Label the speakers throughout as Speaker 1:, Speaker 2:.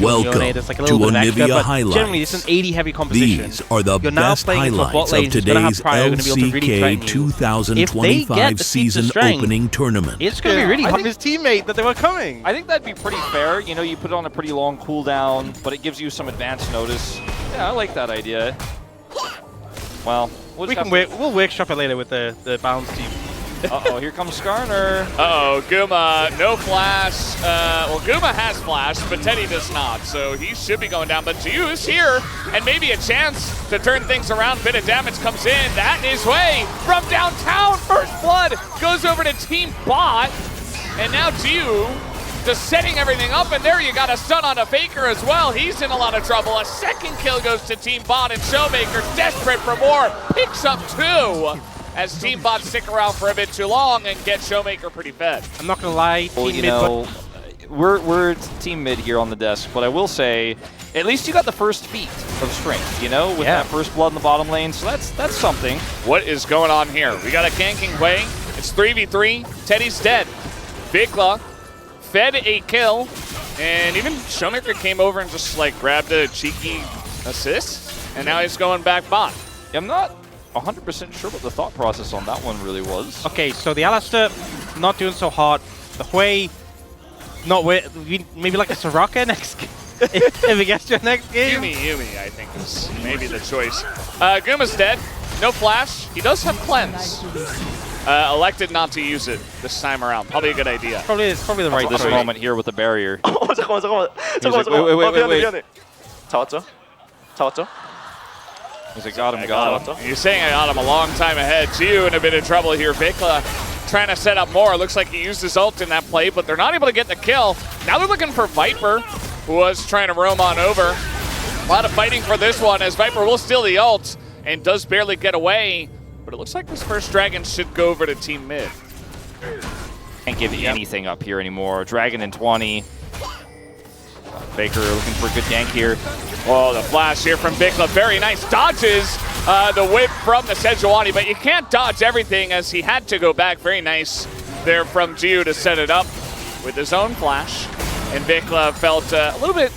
Speaker 1: to Yone. There's like a little bit of extra, but generally it's an 80 heavy composition.
Speaker 2: These are the
Speaker 1: You're now
Speaker 2: best
Speaker 1: playing into a bot
Speaker 2: highlights
Speaker 1: lane
Speaker 2: of
Speaker 1: who's gonna have
Speaker 2: today's
Speaker 1: Cryo, gonna be able to really threaten
Speaker 2: LCK
Speaker 1: you. If they
Speaker 2: 2025
Speaker 1: get the
Speaker 2: season
Speaker 1: strength,
Speaker 2: opening tournament.
Speaker 1: it's going to be really hard.
Speaker 3: His teammate that they were coming.
Speaker 4: I think that'd be pretty fair. You know, you put it on a pretty long cooldown, but it gives you some advance notice. Yeah, I like that idea. Well,
Speaker 3: we'll workshop it later with the Bounce team.
Speaker 4: Uh-oh, here comes Skarner.
Speaker 5: Uh-oh, Guma, no flash. Well, Guma has flash, but Teddy does not, so he should be going down. But Jiu is here, and maybe a chance to turn things around. Bit of damage comes in. That is way from downtown. First blood goes over to Team Bot, and now Jiu just setting everything up, and there you got a stun on a Faker as well. He's in a lot of trouble. A second kill goes to Team Bot, and Showmaker, desperate for more, picks up 2. As Team Bot stick around for a bit too long and get Showmaker pretty fed.
Speaker 3: I'm not gonna lie,
Speaker 4: Team Mid, we're Team Mid here on the desk, but I will say, at least you got the first feat of strength, you know, with that first blood in the bottom lane, so that's something.
Speaker 5: What is going on here? We got a ganking Wei. It's 3v3. Teddy's dead. Vikla fed a kill, and even Showmaker came over and just like grabbed a cheeky assist, and now he's going back bot.
Speaker 4: I'm not 100% sure what the thought process on that one really was.
Speaker 3: Okay, so the Alistair not doing so hot. The Hui not maybe like a Soraka next game. if it gets to your next game.
Speaker 5: Yumi, I think is maybe the choice. Guma's dead. No flash. He does have cleanse. Elected not to use it this time around. Probably a good idea.
Speaker 3: Probably the right
Speaker 4: this moment here with the barrier.
Speaker 6: 잠깐만.
Speaker 4: Wait.
Speaker 6: 잡았죠?
Speaker 4: He's like, got him.
Speaker 5: You're saying I got him a long time ahead. Jiu in a bit of trouble here. Vikla trying to set up more. Looks like he used his ult in that play, but they're not able to get the kill. Now they're looking for Viper, who was trying to roam on over. A lot of fighting for this one, as Viper will steal the ult and does barely get away. But it looks like this first Dragon should go over to Team Mid.
Speaker 4: Can't give anything up here anymore. Dragon in 20. Baker looking for a good gank here.
Speaker 5: Oh, the flash here from Vikla. Very nice. Dodges the whip from the Sejuani, but you can't dodge everything as he had to go back. Very nice there from Jiu to set it up with his own flash. And Vikla felt a little bit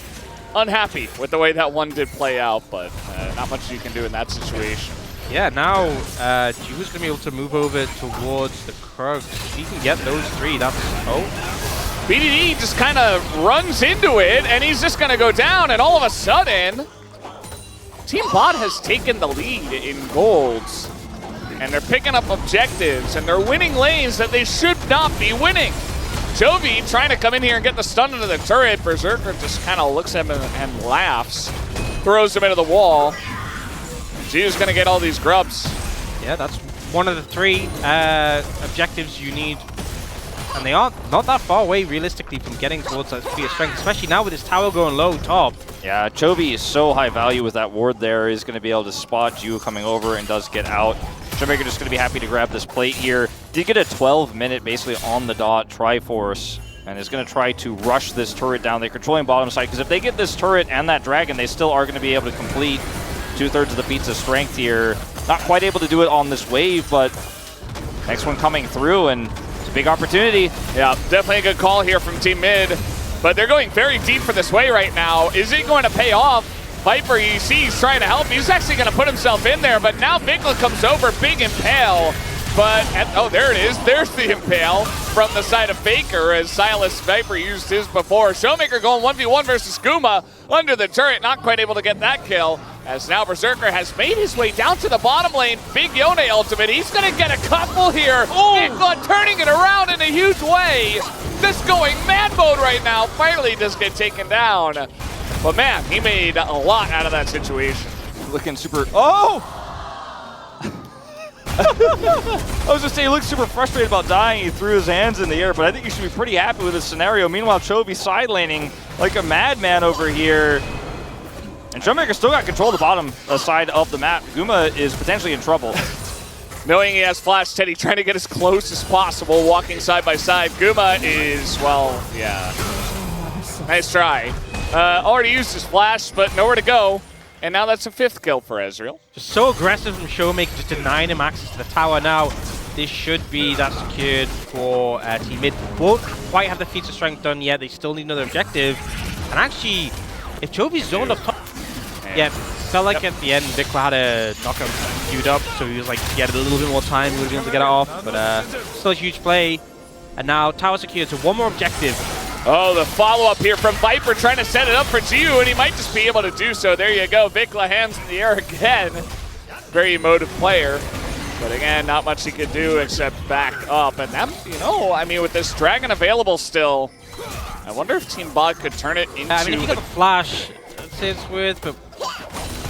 Speaker 5: unhappy with the way that one did play out, but not much you can do in that situation.
Speaker 3: Yeah, now Jiu's going to be able to move over towards the Krugs. If he can get those 3, that's... Oh.
Speaker 5: BDD just kind of runs into it, and he's just going to go down, and all of a sudden, Team Bot has taken the lead in golds, and they're picking up objectives, and they're winning lanes that they should not be winning. Jovi trying to come in here and get the stun into the turret. Berserker just kind of looks at him and laughs, throws him into the wall. Jiu's going to get all these grubs.
Speaker 3: Yeah, that's one of the 3 objectives you need. And they aren't not that far away, realistically, from getting towards that speed of strength, especially now with his tower going low top.
Speaker 4: Yeah, Chovy is so high value with that ward there. He's going to be able to spot Jiu coming over and does get out. Showmaker just going to be happy to grab this plate here. Did get a 12-minute basically on the dot Triforce, and is going to try to rush this turret down. They're controlling bottom side, because if they get this turret and that dragon, they still are going to be able to complete 2/3 of the feats of strength here. Not quite able to do it on this wave, but next one coming through, and big opportunity.
Speaker 5: Yeah, definitely a good call here from Team Mid, but they're going very deep for this way right now. Is it going to pay off? Viper, you see, he's trying to help. He's actually going to put himself in there, but now Vikla comes over, big impale. But, oh, there it is. There's the impale from the side of Faker as Silas Viper used his before. Showmaker going 1v1 versus Guma under the turret, not quite able to get that kill. As now Berserker has made his way down to the bottom lane. Big Yone ultimate. He's going to get a couple here. Vikla turning it around in a huge way. Just going mad mode right now. Finally does get taken down. But man, he made a lot out of that situation.
Speaker 4: Looking super... Oh! I was just saying, he looked super frustrated about dying. He threw his hands in the air, but I think you should be pretty happy with this scenario. Meanwhile, Chovy side laning like a madman over here. And Showmaker still got control of the bottom side of the map. Guma is potentially in trouble.
Speaker 5: Knowing he has flash, Teddy trying to get as close as possible, walking side by side. Guma is, well, yeah. Nice try. Already used his flash, but nowhere to go. And now that's a 5th kill for Ezreal.
Speaker 3: Just so aggressive from Showmaker, just denying him access to the tower. Now, this should be that secured for Team Mid. Won't quite have the feats of strength done yet. They still need another objective. And actually, If Jovi's zoned up top, yeah, felt like at the end Vikla had a knockout queued up, so he was like, he had a little bit more time, he would be able to get it off, but still a huge play. And now tower secured, so one more objective.
Speaker 5: Oh, the follow-up here from Viper trying to set it up for Gio, and he might just be able to do so. There you go, Vikla hands in the air again. Very emotive player. But again, not much he could do except back up. And that, you know, I mean, with this Dragon available still, I wonder if Team Bot could turn it into...
Speaker 3: I mean, if you got the flash, I'd say it's worth, but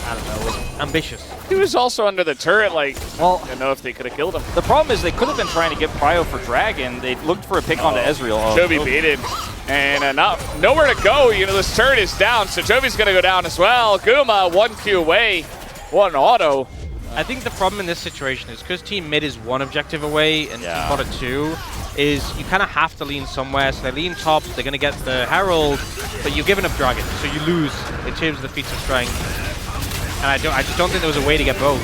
Speaker 3: I don't know, it's ambitious.
Speaker 5: He was also under the turret, like,
Speaker 4: well,
Speaker 5: I don't know if they could have killed him.
Speaker 4: The problem is they could have been trying to get Prio for Dragon. They looked for a pick onto Ezreal.
Speaker 5: Jovi baited. And nowhere to go. You know, this turret is down, so Jovi's going to go down as well. Guma, 1Q away. One auto.
Speaker 3: I think the problem in this situation is because Team Mid is 1 objective away and Team Bot are 2, is you kind of have to lean somewhere. So they lean top, they're going to get the Herald, but you're giving up Dragon, so you lose in terms of the feats of strength. And I just don't think there was a way to get both.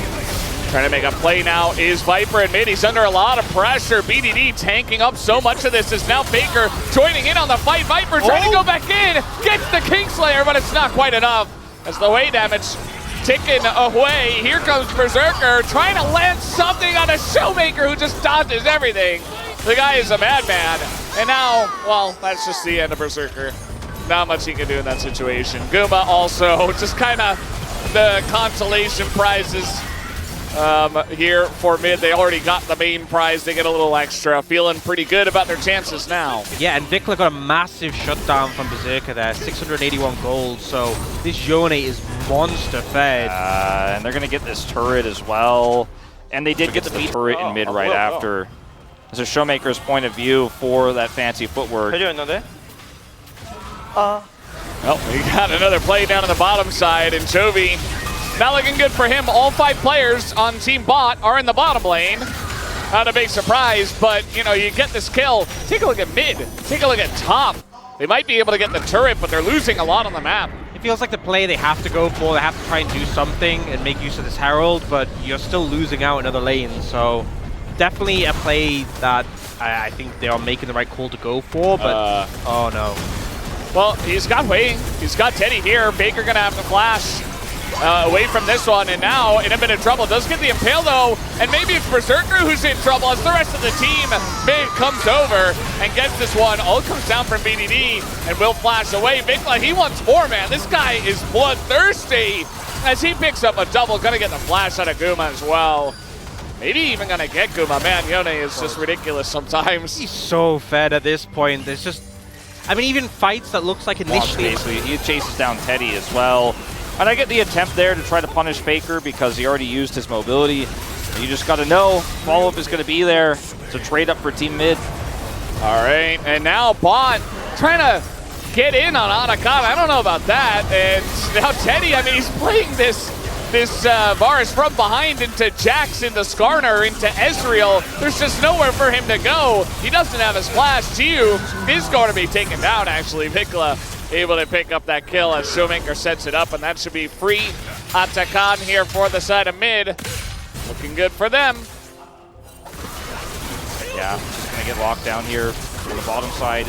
Speaker 5: Trying to make a play now is Viper in mid. He's under a lot of pressure. BDD tanking up so much of this is now Faker joining in on the fight. Viper trying to go back in, gets the Kingslayer, but it's not quite enough as the way damage ticking away. Here comes Berserker trying to land something on a Showmaker who just dodges everything. The guy is a madman. And now, well, that's just the end of Berserker. Not much he can do in that situation. Guma also just kind of the consolation prizes here for mid. They already got the main prize. They get a little extra. Feeling pretty good about their chances now.
Speaker 3: Yeah, and Vikla got a massive shutdown from Berserker there. 681 gold. So this Yone is monster fed.
Speaker 4: And they're going to get this turret as well. And they did get the turret in mid right after. This is Showmaker's point of view for that fancy footwork.
Speaker 5: Well, we got another play down on the bottom side, and Jovi not looking good for him. All 5 players on Team Bot are in the bottom lane. Not a big surprise, but you know, you get this kill. Take a look at mid. Take a look at top. They might be able to get the turret, but they're losing a lot on the map.
Speaker 3: It feels like the play they have to go for. They have to try and do something and make use of this Herald, but you're still losing out in other lanes. So definitely a play that I think they are making the right call to go for, but oh no.
Speaker 5: Well, he's got Wei. He's got Teddy here. Baker gonna have to flash away from this one, and now in a bit of trouble. Does get the Impale though, and maybe it's Berserker who's in trouble as the rest of the team mid comes over and gets this one. All comes down from BDD and will flash away. Vikla, he wants more, man. This guy is bloodthirsty as he picks up a double. Gonna get the flash out of Guma as well. Maybe even gonna get Guma. Man, Yone is just ridiculous sometimes.
Speaker 3: He's so fed at this point. There's just, I mean, even fights that looks like initially...
Speaker 4: Basically, he chases down Teddy as well. And I get the attempt there to try to punish Faker because he already used his mobility. You just got to know, follow-up is going to be there. It's a trade up for Team Mid.
Speaker 5: All right, and now Bot trying to get in on Anakan. I don't know about that. And now Teddy, I mean, he's playing this Varus from behind into Jax, into Skarner, into Ezreal. There's just nowhere for him to go. He doesn't have his flash. Gio is going to be taken down, actually. Vikla able to pick up that kill as Showmaker sets it up, and that should be free. Atakan here for the side of mid. Looking good for them.
Speaker 4: Yeah, just going to get locked down here on the bottom side.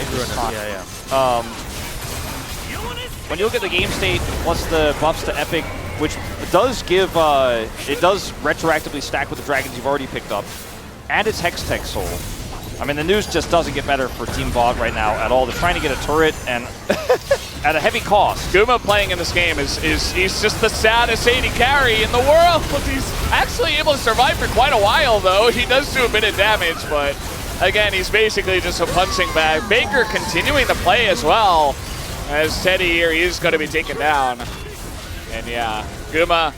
Speaker 4: When you look at the game state plus the buffs to Epic, which does give, it does retroactively stack with the dragons you've already picked up, and it's Hextech Soul. I mean, the news just doesn't get better for Team Bot right now at all. They're trying to get a turret, and at a heavy cost.
Speaker 5: Guma playing in this game he's just the saddest AD carry in the world. He's actually able to survive for quite a while, though. He does do a bit of damage, but again, he's basically just a punching bag. Baker continuing to play as well. As Teddy here, he is going to be taken down. And yeah, Guma,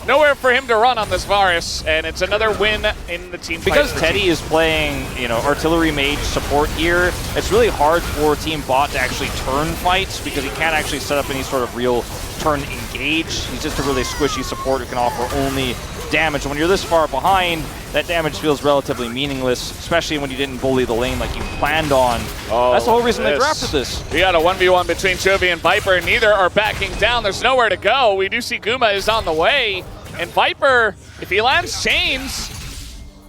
Speaker 5: nowhere for him to run on this Varus, and it's another win in the team fight.
Speaker 4: Because Teddy is playing, you know, artillery mage support here, it's really hard for Team Bot to actually turn fights because he can't actually set up any sort of real turn engage. He's just a really squishy support who can offer only damage. And when you're this far behind, that damage feels relatively meaningless, especially when you didn't bully the lane like you planned on.
Speaker 5: Oh,
Speaker 4: that's the whole reason they drafted this.
Speaker 5: We got a 1v1 between Jovi and Viper. Neither are backing down. There's nowhere to go. We do see Guma is on the way. And Viper, if he lands chains,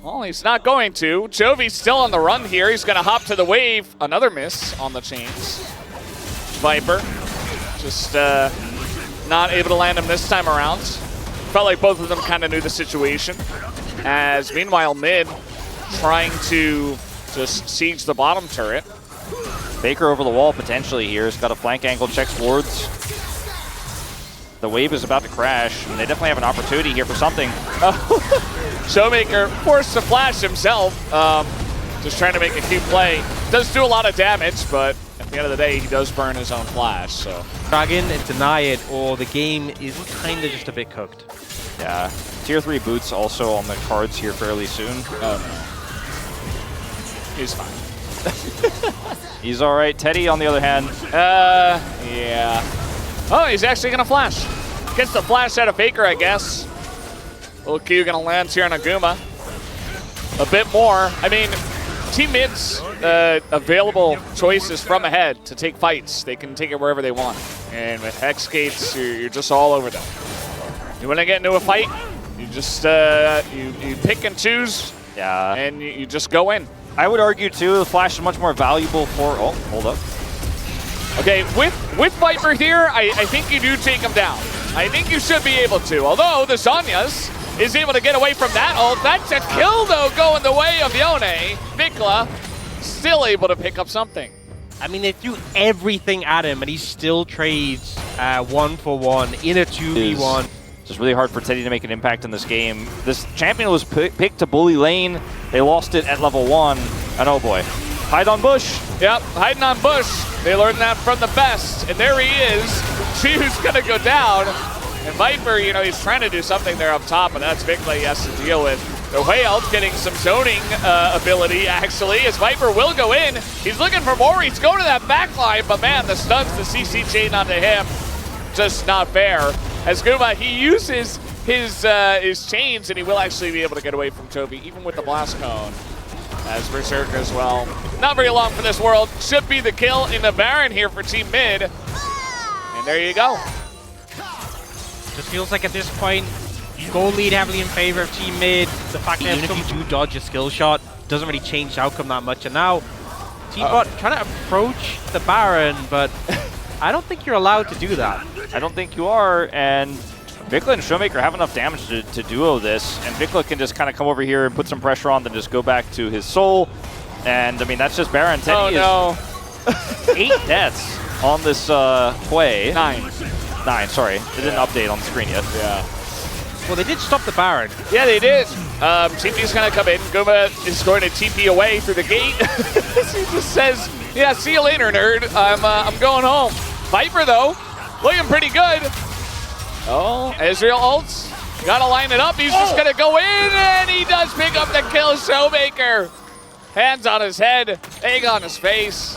Speaker 5: well, he's not going to. Jovi's still on the run here. He's going to hop to the wave. Another miss on the chains. Viper Just not able to land him this time around. Felt like both of them kind of knew the situation. As meanwhile, mid trying to just siege the bottom turret.
Speaker 4: Faker over the wall potentially here. He's got a flank angle, checks wards. The wave is about to crash, and they definitely have an opportunity here for something.
Speaker 5: Showmaker forced to flash himself. Just trying to make a cute play. Does do a lot of damage, but at the end of the day, he does burn his own flash. So
Speaker 3: Dragon and deny it, or the game is kind of just a bit cooked.
Speaker 4: Yeah. Tier 3 boots also on the cards here fairly soon.
Speaker 5: oh no, he's fine.
Speaker 4: He's all right. Teddy, on the other hand,
Speaker 5: Yeah. Oh, he's actually gonna flash. Gets the flash out of Faker, I guess. Little Q gonna land here on Aguma. A bit more. I mean, Team Mid's available choices from ahead to take fights. They can take it wherever they want. And with Hex Gates, you're just all over them. You want to get into a fight, you just you pick and choose,
Speaker 4: yeah.
Speaker 5: and you just go in.
Speaker 4: I would argue too, the flash is much more valuable for. Oh, hold up.
Speaker 5: Okay, with Viper here, I think you do take him down. I think you should be able to. Although the Zhonya's is able to get away from that ult. That's a kill though, going the way of Yone. Vikla still able to pick up something.
Speaker 3: I mean, they threw everything at him, and he still trades 1-for-1 in a 2v1.
Speaker 4: It's really hard for Teddy to make an impact in this game. This champion was picked to bully lane. They lost it at level 1. And oh boy, hide on bush.
Speaker 5: Yep, hiding on bush. They learned that from the best. And there he is. Chu's gonna go down. And Viper, you know, he's trying to do something there up top, and that's Vikla he has to deal with. The Whale getting some zoning ability, actually, as Viper will go in. He's looking for more. He's going to that backline, but man, the stuns, the CC chain onto him, just not fair. As Guma, he uses his chains, and he will actually be able to get away from Toby, even with the blast cone. As Berserker as well. Not very long for this world. Should be the kill in the Baron here for Team Mid. And there you go.
Speaker 3: Just feels like at this point, goal lead heavily in favor of Team Mid. The fact that even if you do dodge a skill shot doesn't really change the outcome that much. And now, Team Bot trying to approach the Baron, but I don't think you're allowed to do that.
Speaker 4: I don't think you are, and Vikla and Showmaker have enough damage to duo this, and Vikla can just kind of come over here and put some pressure on, then just go back to his soul. And I mean, that's just Baron. Teddy is 8 deaths on this play. 9, sorry. It didn't update on the screen yet.
Speaker 5: Yeah.
Speaker 3: Well, they did stop the Baron.
Speaker 5: Yeah, they did. TP's going to come in. Guma is going to TP away through the gate. He just says, yeah, see you later, nerd. I'm going home. Viper, though, looking pretty good. Oh, Ezreal ults. Got to line it up. He's just going to go in, and he does pick up the kill. Showmaker. Hands on his head, egg on his face.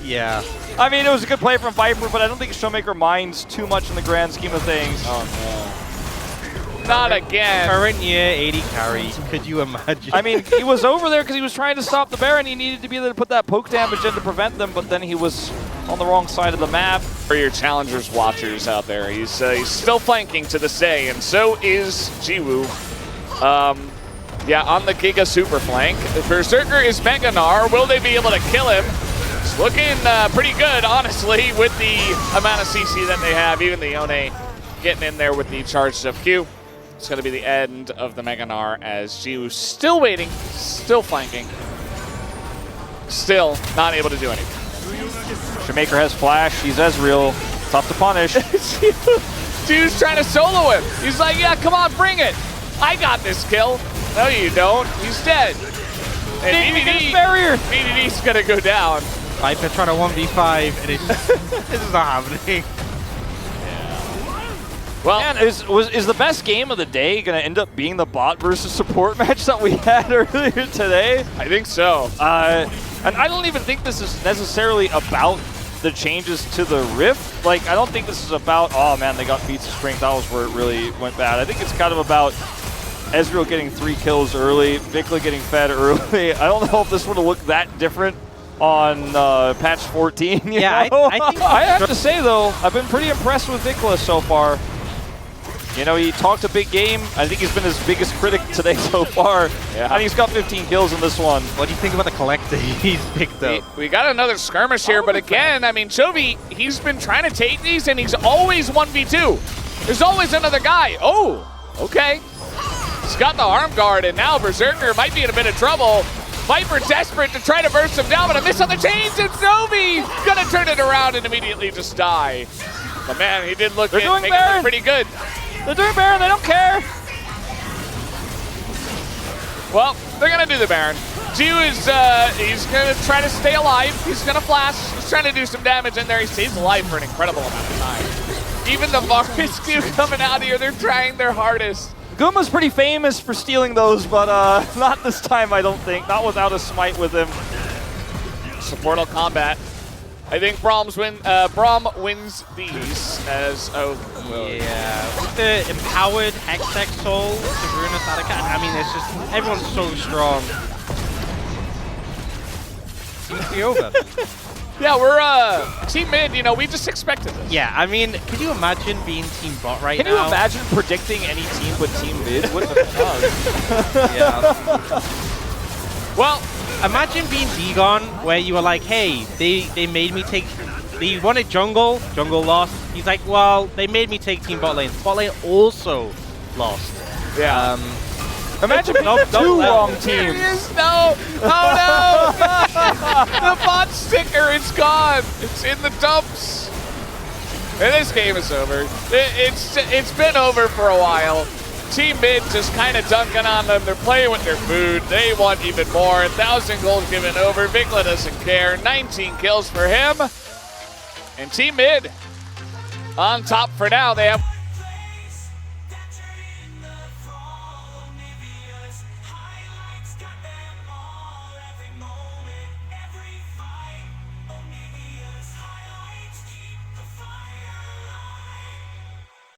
Speaker 3: Yeah.
Speaker 4: I mean, it was a good play from Viper, but I don't think Showmaker minds too much in the grand scheme of things.
Speaker 5: Oh, no. Not again.
Speaker 3: Current year 80 carry. Could you imagine?
Speaker 4: I mean, he was over there because he was trying to stop the Baron. He needed to be able to put that poke damage in to prevent them, but then he was on the wrong side of the map.
Speaker 5: For your challengers watchers out there, he's still flanking to this day, and so is Jiwoo. Yeah, on the Giga super flank. Berserker is Meganar. Will they be able to kill him? It's looking pretty good, honestly, with the amount of CC that they have. Even the Yone getting in there with the charged up Q. It's going to be the end of the Meganar as Jiwoo still waiting, still flanking. Still not able to do anything.
Speaker 4: Showmaker has flash. He's Ezreal. Tough to punish.
Speaker 5: Dude's trying to solo him. He's like, yeah, come on, bring it. I got this kill. No, you don't. He's dead. And BDD's going to go down.
Speaker 3: Viper trying to 1v5, and it's this is not happening.
Speaker 4: Well, man, is the best game of the day going to end up being the bot versus support match that we had earlier today?
Speaker 5: I think so.
Speaker 4: And I don't even think this is necessarily about the changes to the Rift. Like, I don't think this is about, oh man, they got feats of strength. That was where it really went bad. I think it's kind of about Ezreal getting 3 kills early, Vikla getting fed early. I don't know if this would have looked that different on patch 14.
Speaker 3: Yeah,
Speaker 4: I think I have to say though, I've been pretty impressed with Vikla so far. You know, he talked a big game. I think he's been his biggest critic today so far.
Speaker 5: Yeah.
Speaker 4: And he's got 15 kills in this one.
Speaker 3: What do you think about the collector he's picked up?
Speaker 5: We got another skirmish here, but again, I mean, Chovy, he's been trying to take these, and he's always 1v2. There's always another guy. Oh, okay. He's got the arm guard, and now Berserker might be in a bit of trouble. Viper desperate to try to burst him down, but a miss on the chains, and Chovy gonna turn it around and immediately just die. But man, he did look pretty good.
Speaker 4: They're doing Baron, they don't care.
Speaker 5: Well, they're gonna do the Baron. Geo is, he's gonna try to stay alive. He's gonna flash. He's trying to do some damage in there. He stays alive for an incredible amount of time. Even the Varus Q coming out here, they're trying their hardest.
Speaker 4: Guma's pretty famous for stealing those, but not this time, I don't think. Not without a smite with him.
Speaker 5: Supportal combat. I think Braum wins these as
Speaker 3: Yeah, with the empowered Hextech Soul to ruin us out of I mean, it's just everyone's so strong. Seems to be over.
Speaker 5: Yeah, we're Team Mid. You know, we just expected this.
Speaker 3: Yeah, I mean, could you imagine being Team Bot right now?
Speaker 4: Can you imagine predicting any team but Team Mid? What the fuck?
Speaker 3: Yeah.
Speaker 5: Well,
Speaker 3: imagine being Dagon, where you were like, hey, they made me take. They wanted jungle lost. He's like, well, they made me take Team Bot lane. Bot lane also lost.
Speaker 5: yeah.
Speaker 4: Imagine being the two wrong
Speaker 5: Here he
Speaker 4: teams.
Speaker 5: is. No. Oh no. The bot sticker is gone. It's in the dumps. And this game is over. It's been over for a while. Team Mid just kind of dunking on them. They're playing with their food. They want even more. 1,000 gold given over. Vigla doesn't care. 19 kills for him. And Team Mid on top for now. They have